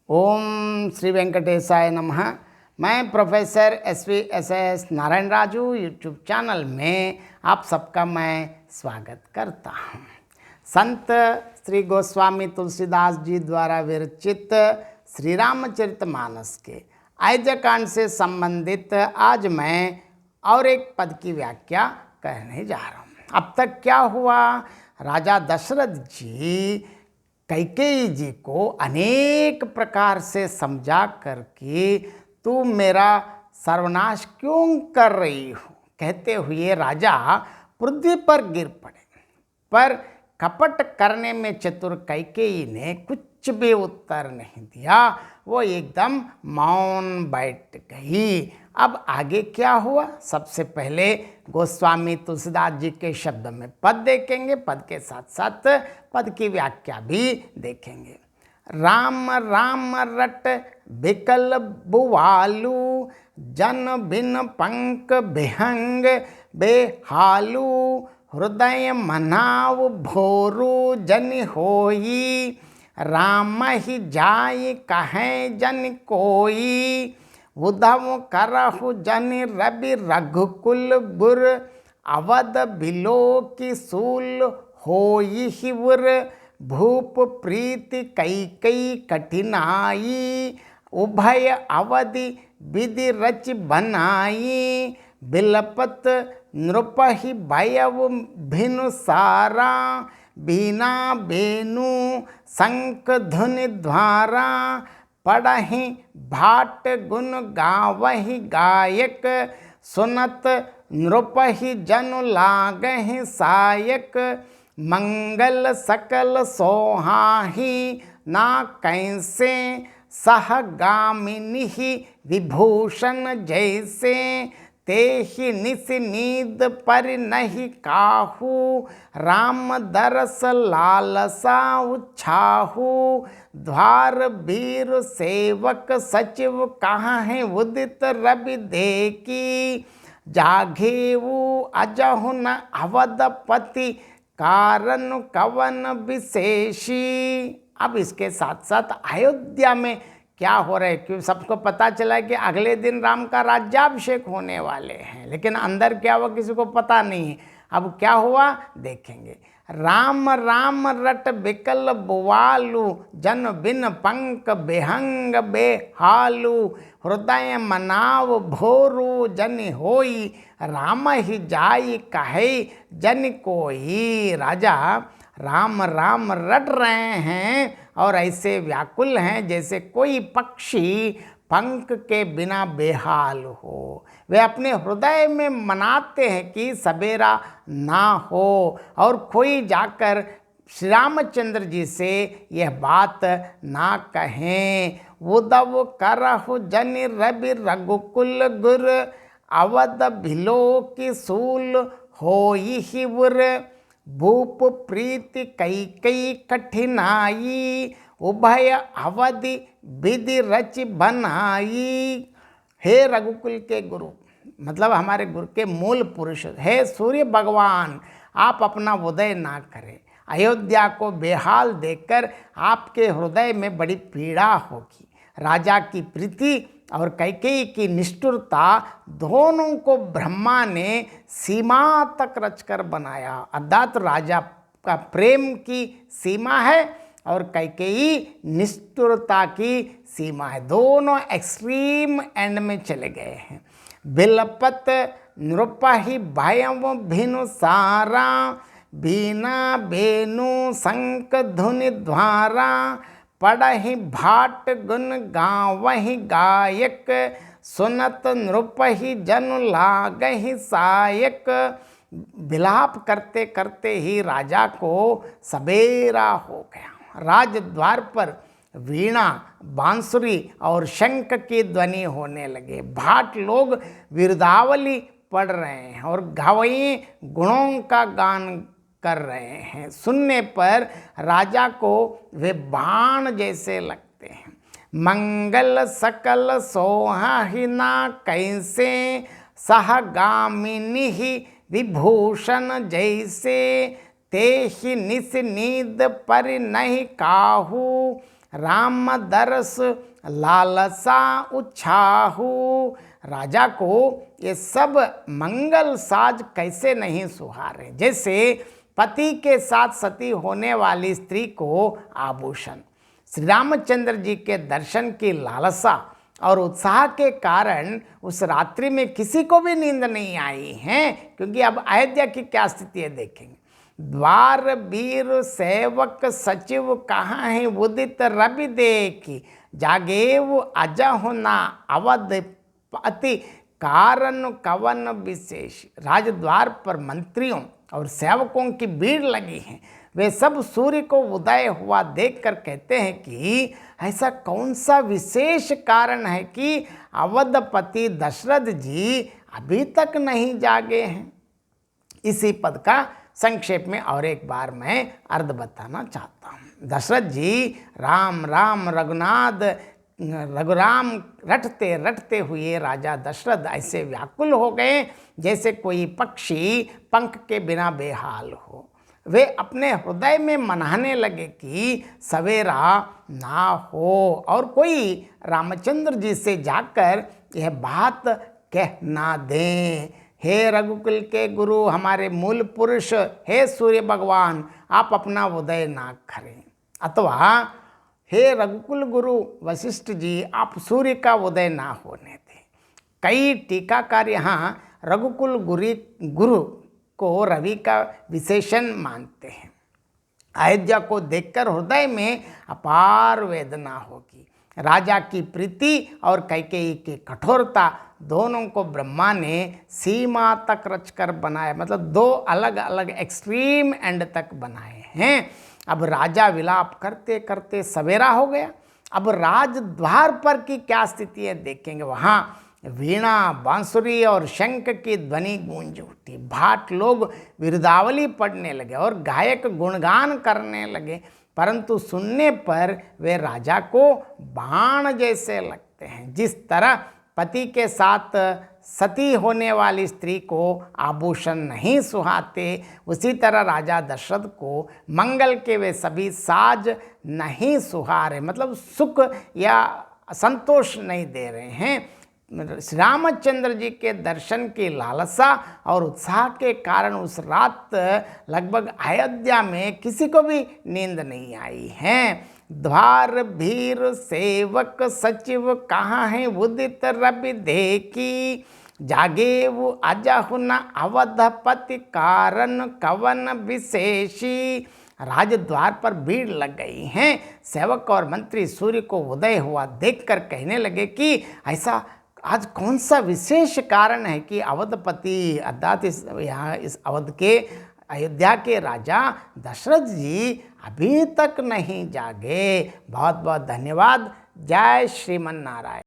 ओम श्री वेंकटेशाय नमः। मैं professor S Narayan Raju YouTube channel में आप सबका मैं स्वागत करता हूँ। संत श्री गोस्वामी तुलसीदास जी द्वारा विरचित श्री रामचरितमानस के अयोध्या कांड से संबंधित आज मैं और एक पद की व्याख्या करने जा रहा हूँ। अब तक क्या हुआ, राजा दशरथ जी कैकेयी जी को अनेक प्रकार से समझा करके तू मेरा सर्वनाश क्यों कर रही हो कहते हुए राजा पृथ्वी पर गिर पड़े। पर कपट करने में चतुर कैकेयी ने कुछ भी उत्तर नहीं दिया, वो एकदम मौन बैठ गई। अब आगे क्या हुआ, सबसे पहले गोस्वामी तुलसीदास जी के शब्द में पद देखेंगे, पद के साथ साथ पद की व्याख्या भी देखेंगे। राम राम रट बिकल बुवालू, जन बिन पंक बिहंग बेहालू, हृदय मनाव भोरू जन होई, राम ही जाय कहें जन कोई, उद्धव करहु जन रवि रघुकुल बुर, अवध बिलो की सूल होई हिवर, भूप प्रीति कैकेयी कठिनाई, उभय अवधि विधि रच बनाई, बिलपत नृपहि भयव भिनु सारा, बीना बेनु शंख धुनि द्वारा, पढ़हि भाट गुण गावहि गायक, सुनत नृपहि जनु लागहि सायक, मंगल सकल सोहाहि ना कैसे, सहगामिनी विभूषण जैसे, तेहि निस नीद पर नहीं काहू, राम दरस लालसा उछाहू, द्वार बीर सेवक सचिव कहाँ है उदित रवि देखी, जाघेऊ अजहु न अवधपति, कारण कवन विशेषी। अब इसके साथ साथ अयोध्या में क्या हो रहा है, क्योंकि सबको पता चला कि अगले दिन राम का राज्याभिषेक होने वाले हैं, लेकिन अंदर क्या हुआ किसी को पता नहीं है। अब क्या हुआ देखेंगे। राम राम रट बिकल बुवालू, जन बिन पंक बेहंग बेहालू, हृदय मनाव भोरू जन होई, राम ही जाई कहे जन कोई। राजा राम राम रट रहे हैं और ऐसे व्याकुल हैं जैसे कोई पक्षी पंख के बिना बेहाल हो। वे अपने हृदय में मनाते हैं कि सवेरा ना हो और कोई जाकर श्री रामचंद्र जी से यह बात ना कहें। उद्धव करहु जन रवि रघुकुल गुर, अवध भिलो की सूल होई हिवर, भूप प्रीति कैकेयी कठिनाई, उभय अवधि विधि रच बनाई। हे रघुकुल के गुरु, मतलब हमारे गुरु के मूल पुरुष, हे सूर्य भगवान, आप अपना उदय ना करें। अयोध्या को बेहाल देखकर आपके हृदय में बड़ी पीड़ा होगी। राजा की प्रीति और कैकेयी की निष्ठुरता दोनों को ब्रह्मा ने सीमा तक रचकर बनाया। अर्थात राजा का प्रेम की सीमा है और कैकेयी निष्ठुरता की सीमा है, दोनों एक्सट्रीम एंड में चले गए हैं। बिलपत नृपहि भयव भिनु सारा, बीना बेनु शंख धुनि द्वारा, पढ़हि भाट गुण गावहि गायक, सुनत नृपहि जनु लागहि सायक। विलाप करते करते ही राजा को सवेरा हो गया। राजद्वार पर वीणा बांसुरी और शंख की ध्वनि होने लगे। भाट लोग विरदावली पढ़ रहे हैं और गवई गुणों का गान कर रहे हैं। सुनने पर राजा को वे बाण जैसे लगते हैं। मंगल सकल सोहाहिना कैसे, सहगामिनी विभूषण जैसे, तेहि निस नीद पर नहीं काहू, राम दरस लालसा उछाहू। राजा को ये सब मंगल साज कैसे नहीं सुहारे। जैसे पति के साथ सती होने वाली स्त्री को आभूषण। श्री रामचंद्र जी के दर्शन की लालसा और उत्साह के कारण उस रात्रि में किसी को भी नींद नहीं आई है, क्योंकि अब अयोध्या की क्या स्थिति है देखेंगे। द्वार बीर सेवक सचिव कहाँ है उदित रवि देखी, जागेव अजहु ना अवध पति कारण कवन विशेष। राजद्वार पर मंत्रियों और सेवकों की भीड़ लगी है। वे सब सूर्य को उदय हुआ देखकर कहते हैं कि ऐसा कौन सा विशेष कारण है कि अवधपति दशरथ जी अभी तक नहीं जागे हैं। इसी पद का संक्षेप में और एक बार मैं अर्थ बताना चाहता हूँ। दशरथ जी राम राम रघुराम रटते रटते हुए राजा दशरथ ऐसे व्याकुल हो गए जैसे कोई पक्षी पंख के बिना बेहाल हो। वे अपने हृदय में मनाने लगे कि सवेरा ना हो और कोई रामचंद्र जी से जाकर यह बात कह ना दें। हे रघुकुल के गुरु, हमारे मूल पुरुष, हे सूर्य भगवान, आप अपना उदय ना करें। अथवा हे रघुकुल गुरु वशिष्ठ जी, आप सूर्य का उदय ना होने दें। कई टीकाकार यहाँ रघुकुल गुरु को रवि का विशेषण मानते हैं। अयोध्या को देखकर हृदय में अपार वेदना होगी। राजा की प्रीति और कैकेयी की कठोरता दोनों को ब्रह्मा ने सीमा तक रचकर बनाया, मतलब दो अलग अलग एक्सट्रीम एंड तक बनाए हैं। अब राजा विलाप करते करते सवेरा हो गया। अब राजद्वार पर की क्या स्थिति है देखेंगे। वहाँ वीणा, बांसुरी और शंख की ध्वनि गूंज उठी। भाट लोग विरदावली पढ़ने लगे और गायक गुणगान करने लगे, परंतु सुनने पर वे राजा को बाण जैसे लगते हैं। जिस तरह पति के साथ सती होने वाली स्त्री को आभूषण नहीं सुहाते, उसी तरह राजा दशरथ को मंगल के वे सभी साज नहीं सुहारे, मतलब सुख या संतोष नहीं दे रहे हैं। श्री रामचंद्र जी के दर्शन की लालसा और उत्साह के कारण उस रात लगभग अयोध्या में किसी को भी नींद नहीं आई है। द्वार भीर सेवक सचिव कहाँ है उदित रवि देखी, जागे वो अजहु न अवधपति कारण कवन विशेषी। राजद्वार पर भीड़ लग गई हैं। सेवक और मंत्री सूर्य को उदय हुआ देखकर कहने लगे कि ऐसा आज कौन सा विशेष कारण है कि अवधपति अर्थात इस अवध के अयोध्या के राजा दशरथ जी अभी तक नहीं जागे। बहुत बहुत धन्यवाद। जय श्रीमन नारायण।